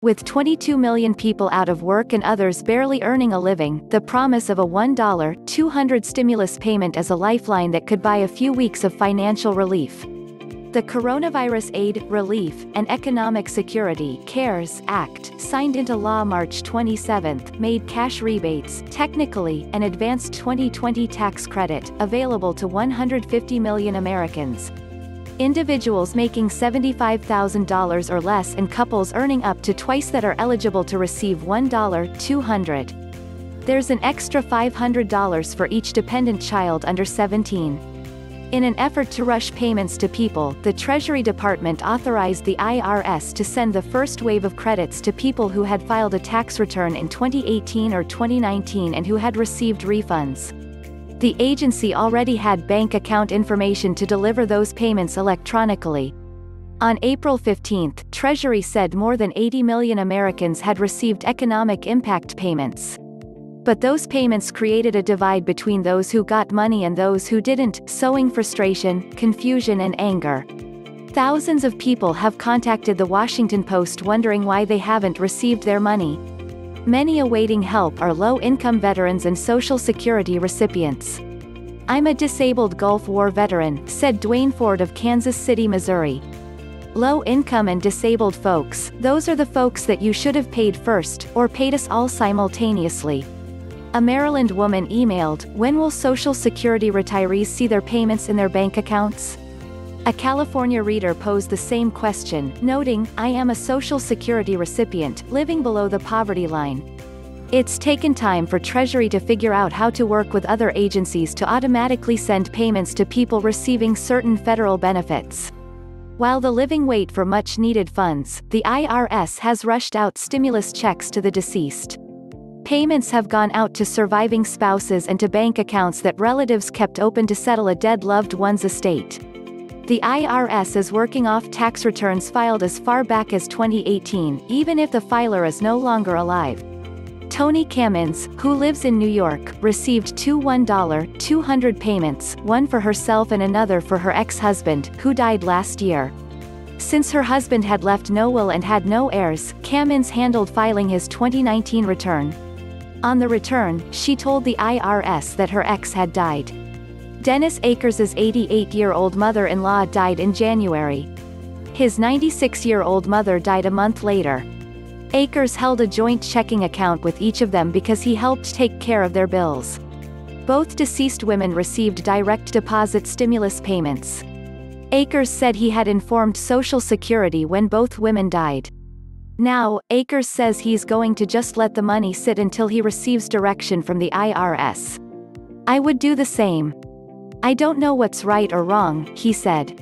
With 22 million people out of work and others barely earning a living, the promise of a $1.200 stimulus payment is a lifeline that could buy a few weeks of financial relief. The Coronavirus Aid, Relief, and Economic Security (CARES) Act, signed into law March 27, made cash rebates, technically, an advanced 2020 tax credit, available to 150 million Americans. Individuals making $75,000 or less and couples earning up to twice that are eligible to receive $1.200. There's an extra $500 for each dependent child under 17. In an effort to rush payments to people, the Treasury Department authorized the IRS to send the first wave of credits to people who had filed a tax return in 2018 or 2019 and who had received refunds. The agency already had bank account information to deliver those payments electronically. On April 15, Treasury said more than 80 million Americans had received economic impact payments. But those payments created a divide between those who got money and those who didn't, sowing frustration, confusion and anger. Thousands of people have contacted the Washington Post wondering why they haven't received their money. Many awaiting help are low-income veterans and Social Security recipients. "I'm a disabled Gulf War veteran," said Dwayne Ford of Kansas City, Missouri. Low-income and disabled folks, those are the folks that you should have paid first, or paid us all simultaneously. A Maryland woman emailed, "When will Social Security retirees see their payments in their bank accounts?" A California reader posed the same question, noting, "I am a Social Security recipient, living below the poverty line. It's taken time for Treasury to figure out how to work with other agencies to automatically send payments to people receiving certain federal benefits." While the living wait for much-needed funds, the IRS has rushed out stimulus checks to the deceased. Payments have gone out to surviving spouses and to bank accounts that relatives kept open to settle a dead loved one's estate. The IRS is working off tax returns filed as far back as 2018, even if the filer is no longer alive. Toni Kamins, who lives in New York, received two $1.200 payments, one for herself and another for her ex-husband, who died last year. Since her husband had left no will and had no heirs, Kamins handled filing his 2019 return. On the return, she told the IRS that her ex had died. Dennis Akers' 88-year-old mother-in-law died in January. His 96-year-old mother died a month later. Akers held a joint checking account with each of them because he helped take care of their bills. Both deceased women received direct deposit stimulus payments. Akers said he had informed Social Security when both women died. Now, Akers says he's going to just let the money sit until he receives direction from the IRS. "I would do the same. I don't know what's right or wrong," he said.